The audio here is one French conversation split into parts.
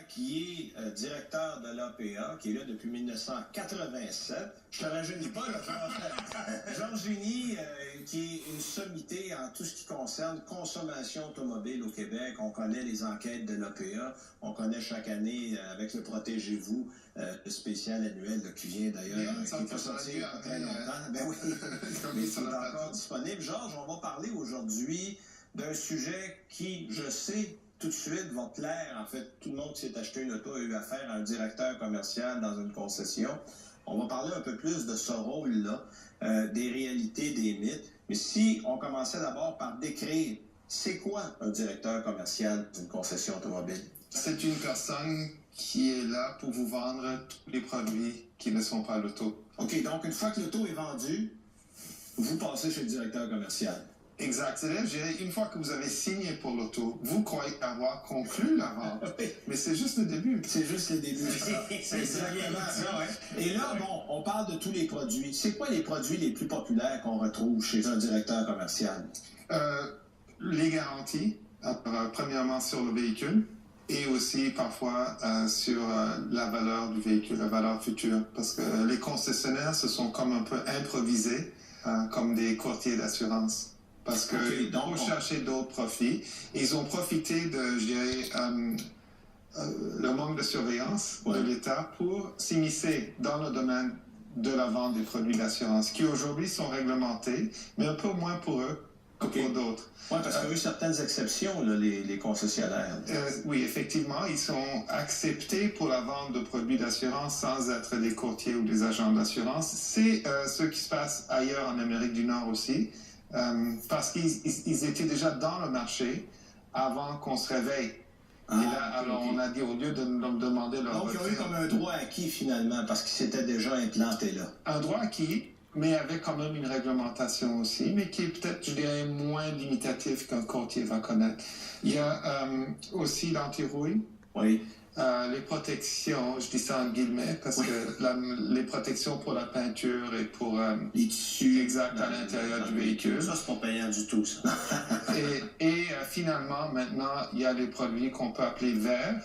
qui est directeur de l'APA, qui est là depuis 1987. Je te rajeunis pas, là, Georges Génie, qui est une sommité en tout ce qui concerne consommation automobile au Québec. On connaît les enquêtes de l'APA. On connaît chaque année, avec le Protégez-vous, le spécial annuel là, qui vient d'ailleurs, qui n'est pas sorti il y a pas très longtemps. Ben oui, mais c'est encore disponible. Georges, on va parler aujourd'hui d'un sujet qui, je sais, tout de suite va plaire. En fait, tout le monde qui s'est acheté une auto a eu affaire à un directeur commercial dans une concession. On va parler un peu plus de ce rôle-là, des réalités, des mythes. Mais si on commençait d'abord par décrire, c'est quoi un directeur commercial d'une concession automobile? C'est une personne qui est là pour vous vendre tous les produits qui ne sont pas l'auto. OK, donc une fois que l'auto est vendue, vous passez chez le directeur commercial. Exact. C'est-à-dire, je dirais, une fois que vous avez signé pour l'auto, vous croyez avoir conclu la vente. Mais c'est juste le début. C'est juste le début. C'est exactement ça, ouais. Et là, bon, on parle de tous les produits. C'est quoi les produits les plus populaires qu'on retrouve chez un directeur commercial? Les garanties, premièrement sur le véhicule, et aussi parfois sur la valeur du véhicule, la valeur future. Parce que les concessionnaires se sont comme un peu improvisés comme des courtiers d'assurance. Parce que pour chercher d'autres profits, ils ont profité de, je dirais, le manque de surveillance de l'État pour s'immiscer dans le domaine de la vente des produits d'assurance, qui aujourd'hui sont réglementés, mais un peu moins pour eux que pour d'autres. Oui, parce qu'il y a eu certaines exceptions, là, les concessionnaires. Oui, effectivement, ils sont acceptés pour la vente de produits d'assurance sans être des courtiers ou des agents d'assurance. C'est ce qui se passe ailleurs en Amérique du Nord aussi. Parce qu'ils étaient déjà dans le marché avant qu'on se réveille. Et là, alors on a dit, au lieu de nous demander leur Donc, ils ont eu comme un droit acquis finalement, parce qu'ils s'étaient déjà implantés là. Un droit acquis, mais avec quand même une réglementation aussi, mais qui est peut-être, je dirais, moins limitatif qu'un courtier va connaître. Il y a aussi l'anti-rouille. Oui. Les protections, je dis ça en guillemets, parce que les protections pour la peinture et pour les tissus exact à l'intérieur du véhicule. Ça, c'est pas payant du tout, ça. et finalement, maintenant, il y a les produits qu'on peut appeler verts,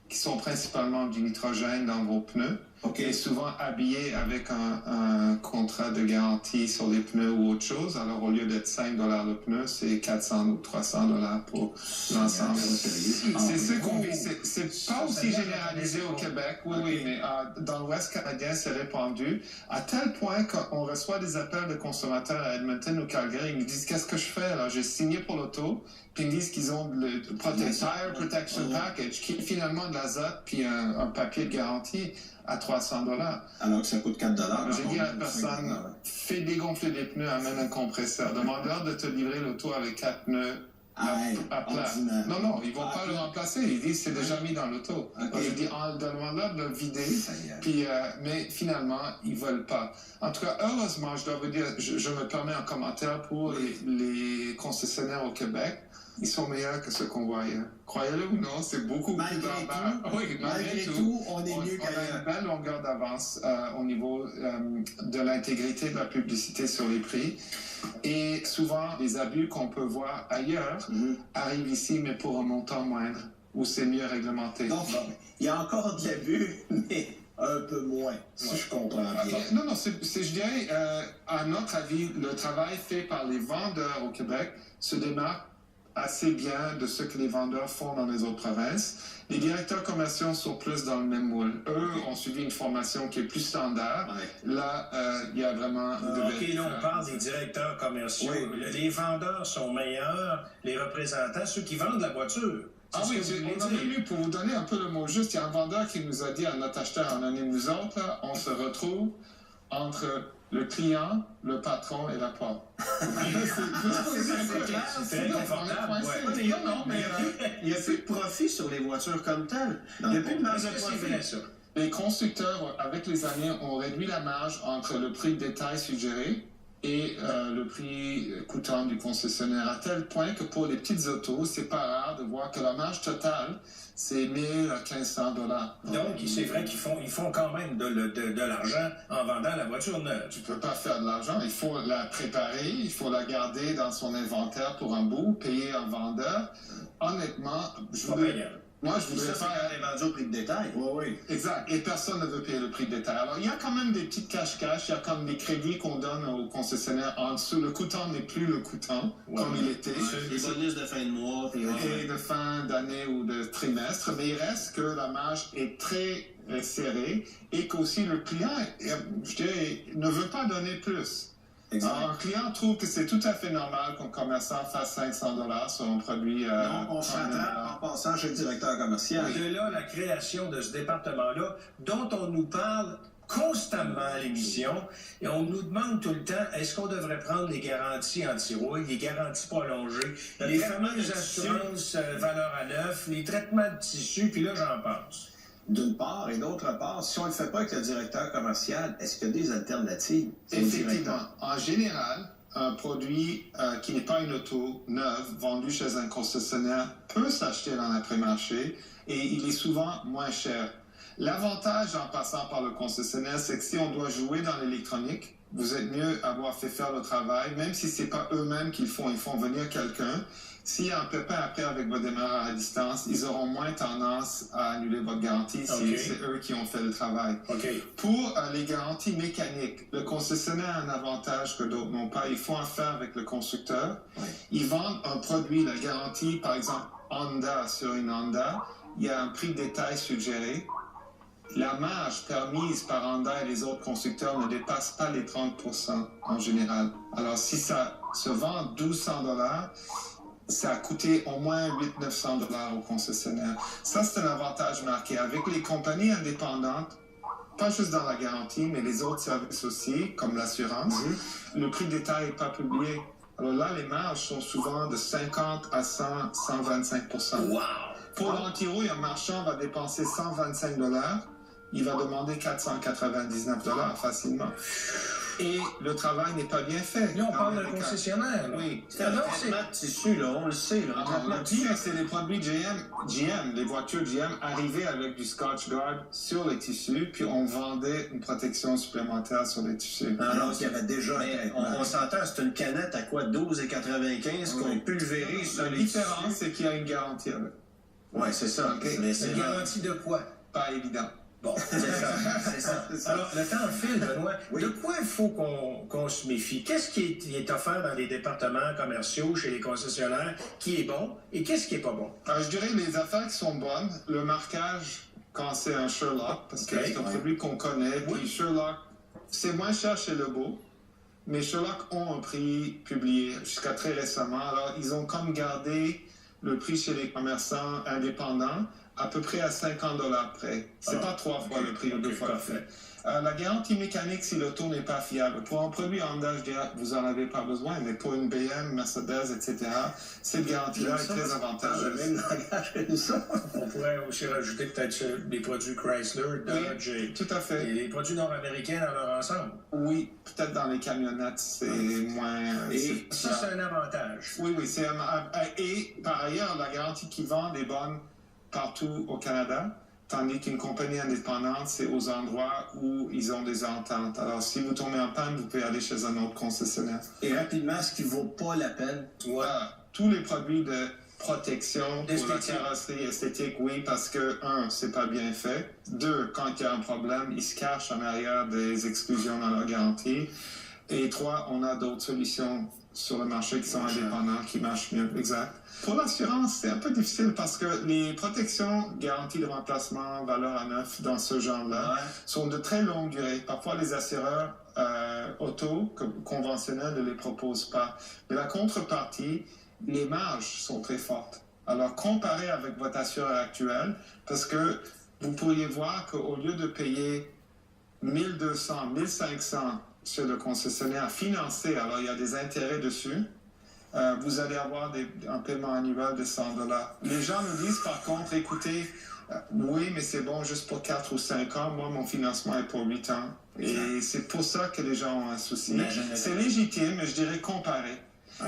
qui sont principalement du nitrogène dans vos pneus, et souvent habillés avec un contrat de garantie sur les pneus ou autre chose. Alors, au lieu d'être 5 $ le pneu, c'est 400 ou 300 $ pour l'ensemble. C'est ce qu'on vit. C'est pas aussi généralisé au Québec, oui, mais dans l'Ouest canadien, c'est répandu, à tel point qu'on reçoit des appels de consommateurs à Edmonton ou Calgary. Ils me disent, qu'est-ce que je fais là? J'ai signé pour l'auto, puis ils me disent qu'ils ont le Tire Protection Package, qui est finalement de l'azote, puis un papier de garantie à 300 $. Alors que ça coûte 4 $. J'ai dit à la personne, fais dégonfler les pneus, amène un compresseur. Demande-leur de te livrer l'auto avec 4 pneus à plat. Non, ils ne vont pas le remplacer. Ils disent, c'est déjà mis dans l'auto. Je dis, demande-leur de le vider. Puis, mais finalement, ils ne veulent pas. En tout cas, heureusement, je dois vous dire, je me permets un commentaire pour les concessionnaires au Québec. Ils sont meilleurs que ce qu'on voit ailleurs. Croyez-le ou non, c'est beaucoup plus d'embarras. Oui, malgré tout, on est mieux qu'ailleurs. On a une belle longueur d'avance au niveau de l'intégrité de la publicité sur les prix. Et souvent, les abus qu'on peut voir ailleurs arrivent ici, mais pour un montant moindre, où c'est mieux réglementé. Donc, il y a encore de l'abus, mais un peu moins, si je comprends bien. Non, je dirais, à notre avis, le travail fait par les vendeurs au Québec se démarque assez bien de ce que les vendeurs font dans les autres provinces. Les directeurs commerciaux sont plus dans le même moule. Eux ont suivi une formation qui est plus standard. Là, il y a vraiment... OK, là, on parle des directeurs commerciaux. Les vendeurs sont meilleurs, les représentants, ceux qui vendent la voiture. Ah oui, on a même eu, pour vous donner un peu le mot juste, il y a un vendeur qui nous a dit à notre acheteur anonyme, nous autres, là, on se retrouve entre le client, le patron et la porte. C'est très confortable. Non, mais il n'y a plus de profit sur les voitures comme telles. Il n'y a plus de marge de profit. Les constructeurs, avec les années, ont réduit la marge entre le prix de détail suggéré et le prix coûtant du concessionnaire, à tel point que pour les petites autos, c'est pas rare de voir que la marge totale, c'est 1 000 à 1 500 $. Donc, c'est vrai qu'ils font quand même de l'argent en vendant la voiture neuve. Tu peux pas faire de l'argent. Il faut la préparer, il faut la garder dans son inventaire pour un bout, payer un vendeur. Honnêtement, Moi, je voudrais Ça, c'est quand t'es vendu au prix de détail. Oui, oui. Exact. Et personne ne veut payer le prix de détail. Alors, il y a quand même des petites cash-cash. Il y a comme des crédits qu'on donne aux concessionnaires en dessous. Le coûtant n'est plus le coûtant comme il était. Les bonus de fin de mois. Puis Et de fin d'année ou de trimestre. Mais il reste que la marge est très serrée et qu'aussi le client, je dirais, ne veut pas donner plus. Alors, un client trouve que c'est tout à fait normal qu'un commerçant fasse 500 $ sur un produit. On s'attrape en passant chez le directeur commercial. De là, la création de ce département-là, dont on nous parle constamment à l'émission, et on nous demande tout le temps, est-ce qu'on devrait prendre les garanties anti-rouille, les garanties prolongées, les fameuses assurances valeur à neuf, les traitements de tissu, puis là, j'en passe. D'une part, et d'autre part, si on ne le fait pas avec le directeur commercial, est-ce qu'il y a des alternatives? Effectivement. En général, un produit qui n'est pas une auto neuve, vendu chez un concessionnaire, peut s'acheter dans l'après-marché et il est souvent moins cher. L'avantage en passant par le concessionnaire, c'est que si on doit jouer dans l'électronique, vous êtes mieux avoir fait faire le travail, même si ce n'est pas eux-mêmes qu'ils font, ils font venir quelqu'un. S'il y a un pépin après avec votre démarrage à distance, ils auront moins tendance à annuler votre garantie si c'est eux qui ont fait le travail. Pour les garanties mécaniques, le concessionnaire a un avantage que d'autres n'ont pas. Ils font affaire avec le constructeur. Ils vendent un produit, la garantie, par exemple, Honda sur une Honda. Il y a un prix de détail suggéré. La marge permise par Honda et les autres constructeurs ne dépasse pas les 30% en général. Alors, si ça se vend 1200 $, ça a coûté au moins 800-900 $ au concessionnaire. Ça, c'est un avantage marqué. Avec les compagnies indépendantes, pas juste dans la garantie, mais les autres services aussi, comme l'assurance, le prix de détail n'est pas publié. Alors là, les marges sont souvent de 50 à 100, 125%. Wow! Pour l'anti-rouille, un marchand va dépenser 125 $. Il va demander 499 $ facilement. Et le travail n'est pas bien fait. Là, on parle d'un concessionnaire. Là. Oui. c'est un traitement de tissu, là, on le sait. Là, Le pire, c'est les produits GM, les voitures GM arrivaient avec du Scotch Guard sur les tissus, puis on vendait une protection supplémentaire sur les tissus. Alors qu'il y avait déjà on s'entend, c'est une canette à quoi? 12,95 qu'on pulvérise sur La les différence, tissus. c'est qu'il y a une garantie avec. Oui, c'est ça. Mais c'est Une garantie de quoi? Pas évident. Bon, c'est ça. Alors, le temps file, Benoît. De quoi il faut qu'on se méfie? Qu'est-ce qui est offert dans les départements commerciaux, chez les concessionnaires, qui est bon, et qu'est-ce qui est pas bon? Je dirais les affaires qui sont bonnes, le marquage quand c'est un Sherlock, parce que c'est un produit qu'on connaît, puis Sherlock, c'est moins cher chez Lebeau, mais Sherlock ont un prix publié jusqu'à très récemment. Alors, ils ont comme gardé le prix chez les commerçants indépendants, à peu près à 50 $ près. C'est pas 3 fois le prix ou 2 fois le prix. La garantie mécanique, si l'auto n'est pas fiable. Pour un produit Honda, je dirais que vous n'en avez pas besoin, mais pour une BM, Mercedes, etc., cette garantie-là est très avantageuse. Le même langage que nous sommes. On pourrait aussi rajouter peut-être des produits Chrysler, Dodge, et tout à fait. Et les produits nord-américains dans leur ensemble. Oui, peut-être dans les camionnettes, c'est moins... Et ça, c'est un avantage. Oui, c'est et par ailleurs, la garantie qu'ils vendent est bonne partout au Canada, tandis qu'une compagnie indépendante, c'est aux endroits où ils ont des ententes. Alors, si vous tombez en panne, vous pouvez aller chez un autre concessionnaire. Et rapidement, ce qui ne vaut pas la peine? Tous les produits de protection pour la carrosserie esthétique, oui, parce que, 1, c'est pas bien fait. 2, quand il y a un problème, ils se cachent en arrière des exclusions dans leur garantie. Et 3, on a d'autres solutions sur le marché qui sont indépendants, qui marchent mieux. Exact. Pour l'assurance, c'est un peu difficile parce que les protections garanties de remplacement, valeur à neuf, dans ce genre-là, sont de très longue durée. Parfois, les assureurs auto conventionnels ne les proposent pas. Mais la contrepartie, les marges sont très fortes. Alors, comparez avec votre assureur actuel, parce que vous pourriez voir qu'au lieu de payer 1200, 1500 sur le concessionnaire financé, alors il y a des intérêts dessus, vous allez avoir un paiement annuel de 100 $. Les gens nous disent par contre, écoutez, oui, mais c'est bon juste pour 4 ou 5 ans. Moi, mon financement est pour 8 ans. Et c'est pour ça que les gens ont un souci. C'est légitime, mais je dirais comparé.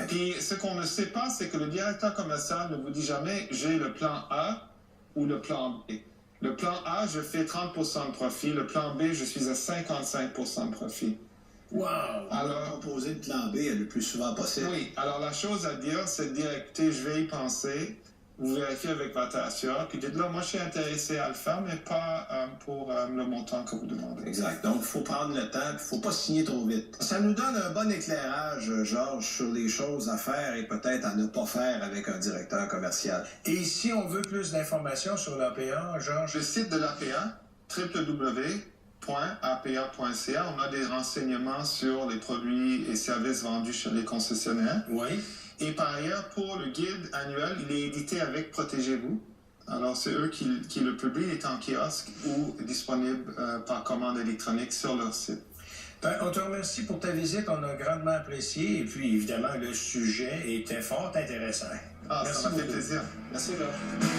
Puis ce qu'on ne sait pas, c'est que le directeur commercial ne vous dit jamais, j'ai le plan A ou le plan B. Le plan A, je fais 30% de profit. Le plan B, je suis à 55% de profit. Wow! Alors, proposer le plan B le plus souvent possible. Oui, alors la chose à dire, c'est de dire, écoutez, je vais y penser. vous vérifiez avec votre assureur, puis dites là, moi je suis intéressé à le faire, mais pas pour le montant que vous demandez. Exact. Donc, il faut prendre le temps, il ne faut pas signer trop vite. Ça nous donne un bon éclairage, Georges, sur les choses à faire et peut-être à ne pas faire avec un directeur commercial. Et si on veut plus d'informations sur l'APA, Georges? Le site de l'APA, www.apa.ca, on a des renseignements sur les produits et services vendus chez les concessionnaires. Oui. Et par ailleurs, pour le guide annuel, il est édité avec Protégez-vous. Alors, c'est eux qui le publient, il est en kiosque ou disponible par commande électronique sur leur site. Ben, on te remercie pour ta visite, on a grandement apprécié. Et puis, évidemment, le sujet était fort intéressant. Ah, ça m'a fait plaisir. Merci, Georges.